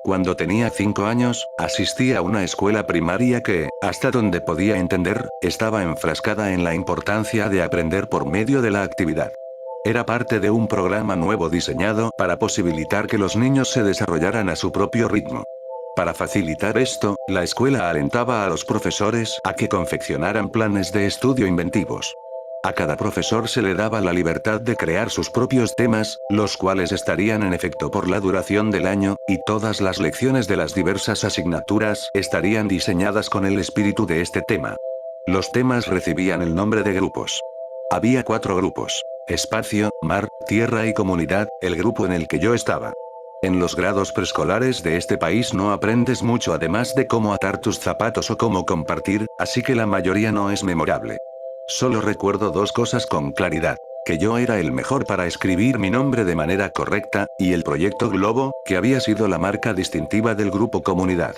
Cuando tenía 5 años, asistí a una escuela primaria que, hasta donde podía entender, estaba enfrascada en la importancia de aprender por medio de la actividad. Era parte de un programa nuevo diseñado para posibilitar que los niños se desarrollaran a su propio ritmo. Para facilitar esto, la escuela alentaba a los profesores a que confeccionaran planes de estudio inventivos. A cada profesor se le daba la libertad de crear sus propios temas, los cuales estarían en efecto por la duración del año, y todas las lecciones de las diversas asignaturas estarían diseñadas con el espíritu de este tema. Los temas recibían el nombre de grupos. Había 4 grupos: espacio, mar, tierra y comunidad, el grupo en el que yo estaba. En los grados preescolares de este país no aprendes mucho además de cómo atar tus zapatos o cómo compartir, así que la mayoría no es memorable. Solo recuerdo 2 cosas con claridad: que yo era el mejor para escribir mi nombre de manera correcta, y el proyecto Globo, que había sido la marca distintiva del grupo comunidad.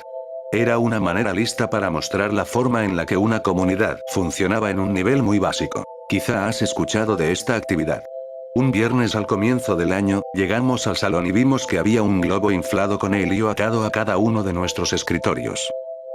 Era una manera lista para mostrar la forma en la que una comunidad funcionaba en un nivel muy básico. Quizá has escuchado de esta actividad. Un viernes al comienzo del año, llegamos al salón y vimos que había un globo inflado con helio atado a cada uno de nuestros escritorios.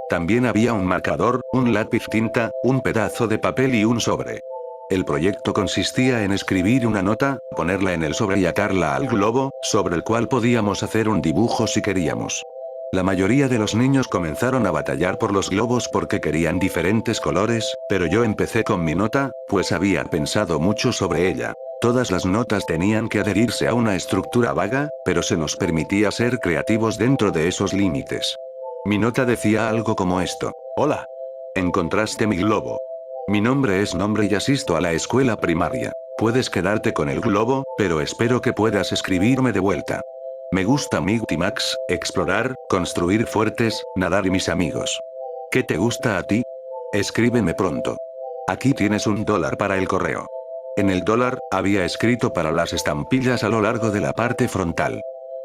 También había un marcador, un lápiz tinta, un pedazo de papel y un sobre. El proyecto consistía en escribir una nota, ponerla en el sobre y atarla al globo, sobre el cual podíamos hacer un dibujo si queríamos. La mayoría de los niños comenzaron a batallar por los globos porque querían diferentes colores, pero yo empecé con mi nota, pues había pensado mucho sobre ella. Todas las notas tenían que adherirse a una estructura vaga, pero se nos permitía ser creativos dentro de esos límites. Mi nota decía algo como esto: hola. Encontraste mi globo. Mi nombre es nombre y asisto a la escuela primaria. Puedes quedarte con el globo, pero espero que puedas escribirme de vuelta. Me gusta Mighty Max, explorar, construir fuertes, nadar y mis amigos. ¿Qué te gusta a ti? Escríbeme pronto. Aquí tienes $1 para el correo. En el dólar, había escrito para las estampillas a lo largo de la parte frontal.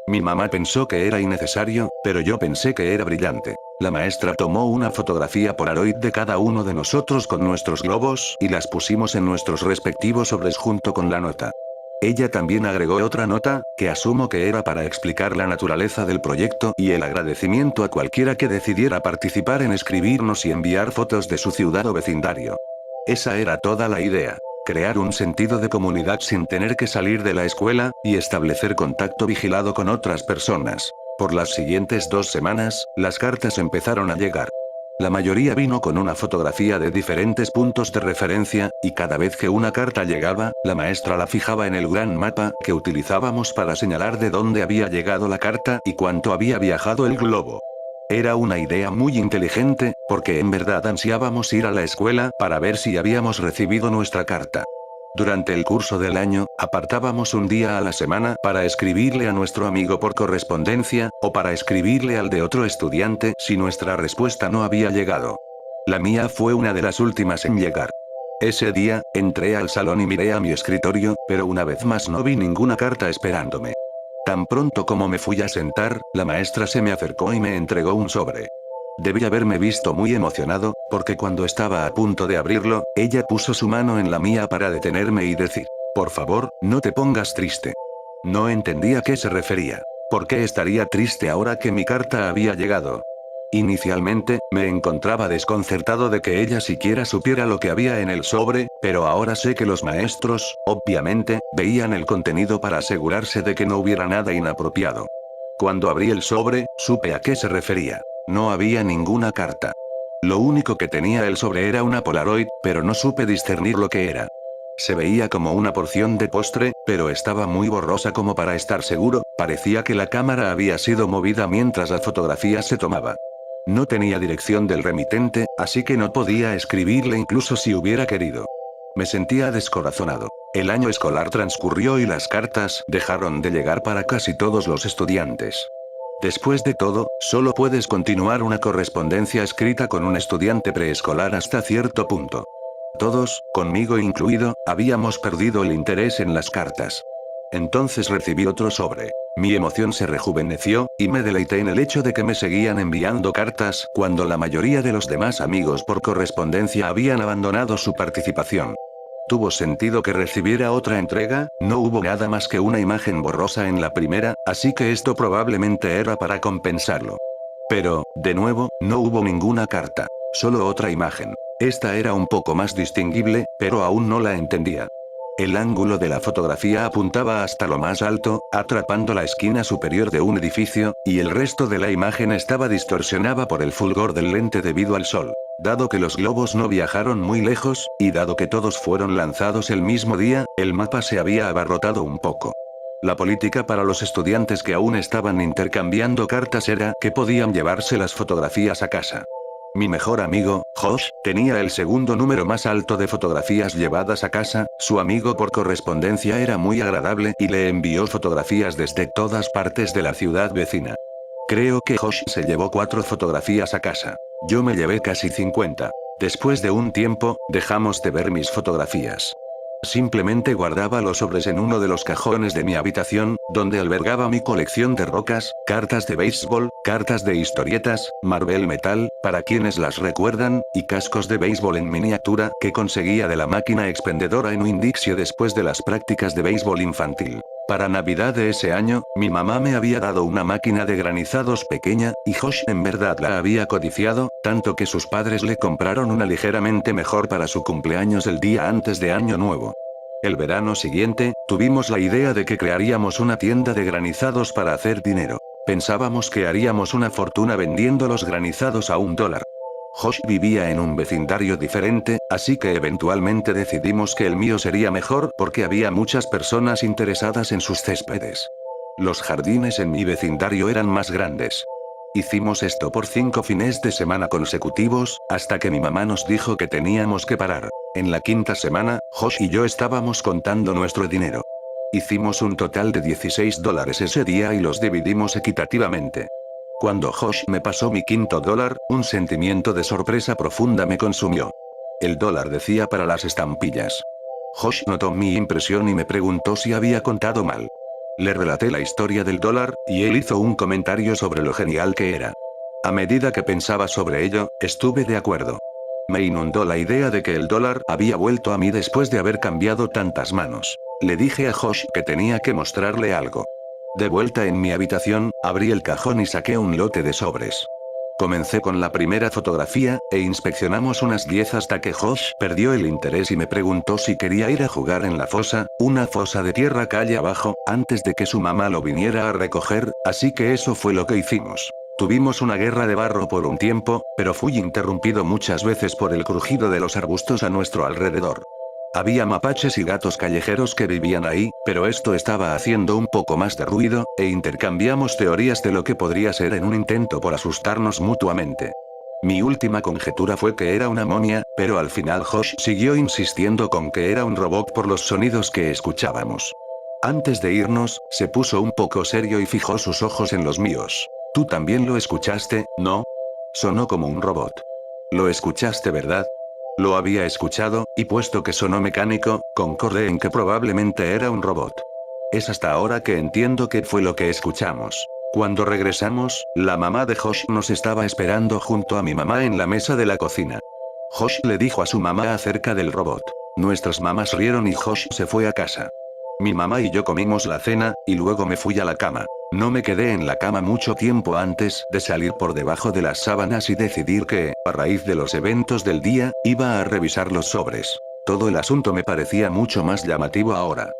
Mi mamá pensó que era innecesario, pero yo pensé que era brillante. La maestra tomó una fotografía Polaroid de cada uno de nosotros con nuestros globos y las pusimos en nuestros respectivos sobres junto con la nota. Ella también agregó otra nota, que asumo que era para explicar la naturaleza del proyecto y el agradecimiento a cualquiera que decidiera participar en escribirnos y enviar fotos de su ciudad o vecindario. Esa era toda la idea. Crear un sentido de comunidad sin tener que salir de la escuela, y establecer contacto vigilado con otras personas. Por las siguientes 2 semanas, las cartas empezaron a llegar. La mayoría vino con una fotografía de diferentes puntos de referencia, y cada vez que una carta llegaba, la maestra la fijaba en el gran mapa que utilizábamos para señalar de dónde había llegado la carta y cuánto había viajado el globo. Era una idea muy inteligente, porque en verdad ansiábamos ir a la escuela para ver si habíamos recibido nuestra carta. Durante el curso del año, apartábamos un día a la semana para escribirle a nuestro amigo por correspondencia, o para escribirle al de otro estudiante si nuestra respuesta no había llegado. La mía fue una de las últimas en llegar. Ese día, entré al salón y miré a mi escritorio, pero una vez más no vi ninguna carta esperándome. Tan pronto como me fui a sentar, la maestra se me acercó y me entregó un sobre. Debí haberme visto muy emocionado, porque cuando estaba a punto de abrirlo, ella puso su mano en la mía para detenerme y decir: por favor, no te pongas triste. No entendía a qué se refería. ¿Por qué estaría triste ahora que mi carta había llegado? Inicialmente, me encontraba desconcertado de que ella siquiera supiera lo que había en el sobre, pero ahora sé que los maestros, obviamente, veían el contenido para asegurarse de que no hubiera nada inapropiado. Cuando abrí el sobre, supe a qué se refería. No había ninguna carta. Lo único que tenía el sobre era una Polaroid, pero no supe discernir lo que era. Se veía como una porción de postre, pero estaba muy borrosa como para estar seguro, parecía que la cámara había sido movida mientras la fotografía se tomaba. No tenía dirección del remitente, así que no podía escribirle incluso si hubiera querido. Me sentía descorazonado. El año escolar transcurrió y las cartas dejaron de llegar para casi todos los estudiantes. Después de todo, solo puedes continuar una correspondencia escrita con un estudiante preescolar hasta cierto punto. Todos, conmigo incluido, habíamos perdido el interés en las cartas. Entonces recibí otro sobre. Mi emoción se rejuveneció, y me deleité en el hecho de que me seguían enviando cartas cuando la mayoría de los demás amigos por correspondencia habían abandonado su participación. ¿Tuvo sentido que recibiera otra entrega? No hubo nada más que una imagen borrosa en la primera, así que esto probablemente era para compensarlo. Pero, de nuevo, no hubo ninguna carta. Solo otra imagen. Esta era un poco más distinguible, pero aún no la entendía. El ángulo de la fotografía apuntaba hasta lo más alto, atrapando la esquina superior de un edificio, y el resto de la imagen estaba distorsionada por el fulgor del lente debido al sol. Dado que los globos no viajaron muy lejos, y dado que todos fueron lanzados el mismo día, el mapa se había abarrotado un poco. La política para los estudiantes que aún estaban intercambiando cartas era que podían llevarse las fotografías a casa. Mi mejor amigo, Josh, tenía el segundo número más alto de fotografías llevadas a casa, su amigo por correspondencia era muy agradable y le envió fotografías desde todas partes de la ciudad vecina. Creo que Josh se llevó 4 fotografías a casa. Yo me llevé casi 50. Después de un tiempo, dejamos de ver mis fotografías. Simplemente guardaba los sobres en uno de los cajones de mi habitación, donde albergaba mi colección de rocas, cartas de béisbol, cartas de historietas, Marvel Metal, para quienes las recuerdan, y cascos de béisbol en miniatura que conseguía de la máquina expendedora en Winn-Dixie después de las prácticas de béisbol infantil. Para Navidad de ese año, mi mamá me había dado una máquina de granizados pequeña, y Josh en verdad la había codiciado, tanto que sus padres le compraron una ligeramente mejor para su cumpleaños el día antes de Año Nuevo. El verano siguiente, tuvimos la idea de que crearíamos una tienda de granizados para hacer dinero. Pensábamos que haríamos una fortuna vendiendo los granizados a $1. Josh vivía en un vecindario diferente, así que eventualmente decidimos que el mío sería mejor porque había muchas personas interesadas en sus céspedes. Los jardines en mi vecindario eran más grandes. Hicimos esto por 5 fines de semana consecutivos, hasta que mi mamá nos dijo que teníamos que parar. En la quinta semana, Josh y yo estábamos contando nuestro dinero. Hicimos un total de $16 ese día y los dividimos equitativamente. Cuando Josh me pasó mi quinto dólar, un sentimiento de sorpresa profunda me consumió. El dólar decía para las estampillas. Josh notó mi impresión y me preguntó si había contado mal. Le relaté la historia del dólar, y él hizo un comentario sobre lo genial que era. A medida que pensaba sobre ello, estuve de acuerdo. Me inundó la idea de que el dólar había vuelto a mí después de haber cambiado tantas manos. Le dije a Josh que tenía que mostrarle algo. De vuelta en mi habitación, abrí el cajón y saqué un lote de sobres. Comencé con la primera fotografía, e inspeccionamos unas 10 hasta que Josh perdió el interés y me preguntó si quería ir a jugar en la fosa, una fosa de tierra calle abajo, antes de que su mamá lo viniera a recoger, así que eso fue lo que hicimos. Tuvimos una guerra de barro por un tiempo, pero fui interrumpido muchas veces por el crujido de los arbustos a nuestro alrededor. Había mapaches y gatos callejeros que vivían ahí, pero esto estaba haciendo un poco más de ruido, e intercambiamos teorías de lo que podría ser en un intento por asustarnos mutuamente. Mi última conjetura fue que era una momia, pero al final Josh siguió insistiendo con que era un robot por los sonidos que escuchábamos. Antes de irnos, se puso un poco serio y fijó sus ojos en los míos. ¿Tú también lo escuchaste, no? Sonó como un robot. Lo escuchaste, ¿verdad? Lo había escuchado, y puesto que sonó mecánico, concordé en que probablemente era un robot. Es hasta ahora que entiendo qué fue lo que escuchamos. Cuando regresamos, la mamá de Josh nos estaba esperando junto a mi mamá en la mesa de la cocina. Josh le dijo a su mamá acerca del robot. Nuestras mamás rieron y Josh se fue a casa. Mi mamá y yo comimos la cena, y luego me fui a la cama. No me quedé en la cama mucho tiempo antes de salir por debajo de las sábanas y decidir que, a raíz de los eventos del día, iba a revisar los sobres. Todo el asunto me parecía mucho más llamativo ahora.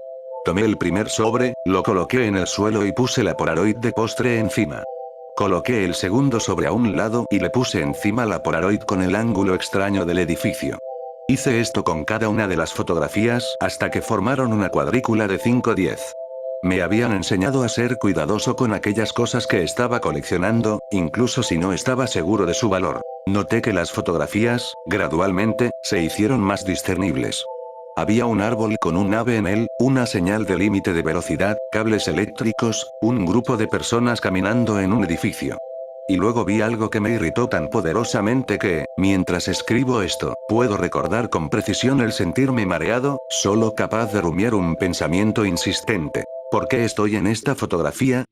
Tomé el primer sobre, lo coloqué en el suelo y puse la Polaroid de postre encima. Coloqué el segundo sobre a un lado y le puse encima la Polaroid con el ángulo extraño del edificio. Hice esto con cada una de las fotografías hasta que formaron una cuadrícula de 5-10. Me habían enseñado a ser cuidadoso con aquellas cosas que estaba coleccionando, incluso si no estaba seguro de su valor. Noté que las fotografías, gradualmente, se hicieron más discernibles. Había un árbol con un ave en él, una señal de límite de velocidad, cables eléctricos, un grupo de personas caminando en un edificio. Y luego vi algo que me irritó tan poderosamente que, mientras escribo esto, puedo recordar con precisión el sentirme mareado, solo capaz de rumiar un pensamiento insistente. ¿Por qué estoy en esta fotografía?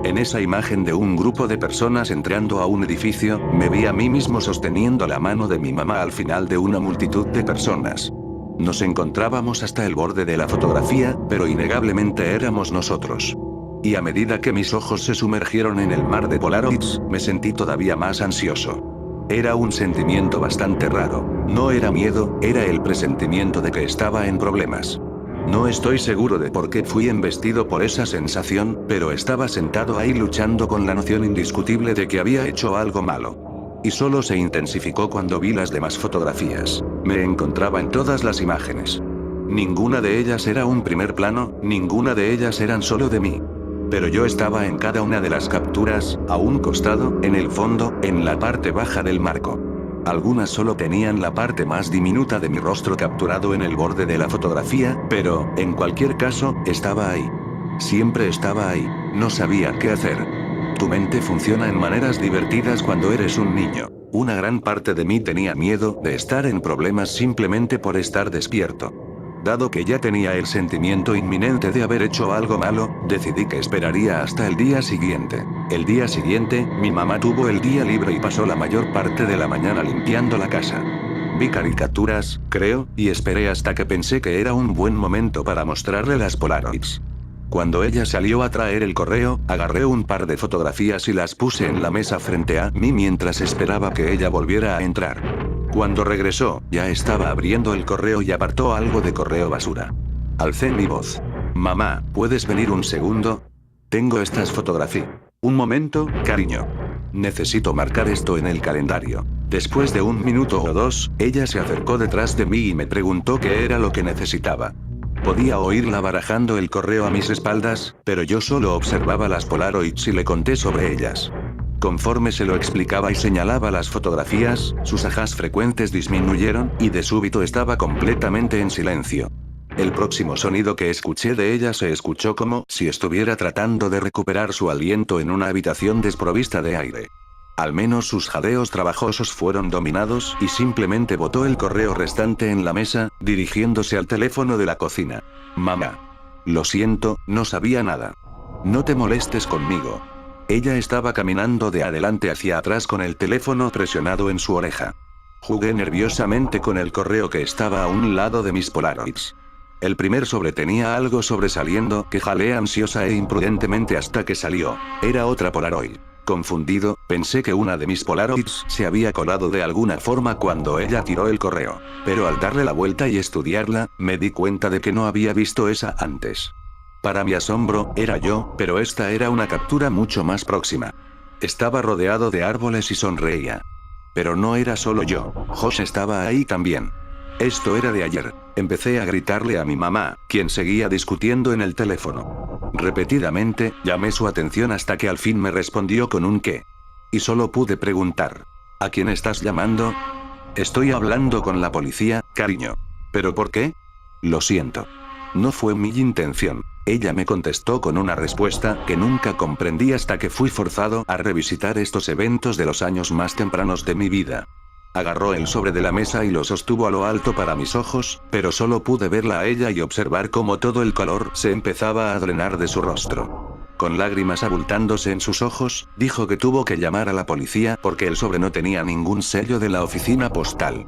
En esa imagen de un grupo de personas entrando a un edificio, me vi a mí mismo sosteniendo la mano de mi mamá al final de una multitud de personas. Nos encontrábamos hasta el borde de la fotografía, pero innegablemente éramos nosotros. Y a medida que mis ojos se sumergieron en el mar de Polaroids, me sentí todavía más ansioso. Era un sentimiento bastante raro. No era miedo, era el presentimiento de que estaba en problemas. No estoy seguro de por qué fui embestido por esa sensación, pero estaba sentado ahí luchando con la noción indiscutible de que había hecho algo malo. Y solo se intensificó cuando vi las demás fotografías. Me encontraba en todas las imágenes. Ninguna de ellas era un primer plano, ninguna de ellas eran solo de mí. Pero yo estaba en cada una de las capturas, a un costado, en el fondo, en la parte baja del marco. Algunas solo tenían la parte más diminuta de mi rostro capturado en el borde de la fotografía, pero, en cualquier caso, estaba ahí. Siempre estaba ahí, no sabía qué hacer. Tu mente funciona en maneras divertidas cuando eres un niño. Una gran parte de mí tenía miedo de estar en problemas simplemente por estar despierto. Dado que ya tenía el sentimiento inminente de haber hecho algo malo, decidí que esperaría hasta el día siguiente. El día siguiente, mi mamá tuvo el día libre y pasó la mayor parte de la mañana limpiando la casa. Vi caricaturas, creo, y esperé hasta que pensé que era un buen momento para mostrarle las Polaroids. Cuando ella salió a traer el correo, agarré un par de fotografías y las puse en la mesa frente a mí mientras esperaba que ella volviera a entrar. Cuando regresó, ya estaba abriendo el correo y apartó algo de correo basura. Alcé mi voz. Mamá, ¿puedes venir un segundo? Tengo estas fotografías. Un momento, cariño. Necesito marcar esto en el calendario. Después de un minuto o dos, ella se acercó detrás de mí y me preguntó qué era lo que necesitaba. Podía oírla barajando el correo a mis espaldas, pero yo solo observaba las Polaroids y le conté sobre ellas. Conforme se lo explicaba y señalaba las fotografías, sus ajas frecuentes disminuyeron, y de súbito estaba completamente en silencio. El próximo sonido que escuché de ella se escuchó como si estuviera tratando de recuperar su aliento en una habitación desprovista de aire. Al menos sus jadeos trabajosos fueron dominados, y simplemente botó el correo restante en la mesa, dirigiéndose al teléfono de la cocina. Mamá. Lo siento, no sabía nada. No te molestes conmigo. Ella estaba caminando de adelante hacia atrás con el teléfono presionado en su oreja. Jugué nerviosamente con el correo que estaba a un lado de mis Polaroids. El primer sobre tenía algo sobresaliendo que jalé ansiosa e imprudentemente hasta que salió. Era otra Polaroid. Confundido, pensé que una de mis Polaroids se había colado de alguna forma cuando ella tiró el correo. Pero al darle la vuelta y estudiarla, me di cuenta de que no había visto esa antes. Para mi asombro, era yo, pero esta era una captura mucho más próxima. Estaba rodeado de árboles y sonreía. Pero no era solo yo, Josh estaba ahí también. Esto era de ayer. Empecé a gritarle a mi mamá, quien seguía discutiendo en el teléfono. Repetidamente, llamé su atención hasta que al fin me respondió con un ¿qué? Y solo pude preguntar. ¿A quién estás llamando? Estoy hablando con la policía, cariño. ¿Pero por qué? Lo siento. No fue mi intención. Ella me contestó con una respuesta que nunca comprendí hasta que fui forzado a revisitar estos eventos de los años más tempranos de mi vida. Agarró el sobre de la mesa y lo sostuvo a lo alto para mis ojos, pero solo pude verla a ella y observar cómo todo el color se empezaba a drenar de su rostro. Con lágrimas abultándose en sus ojos, dijo que tuvo que llamar a la policía porque el sobre no tenía ningún sello de la oficina postal.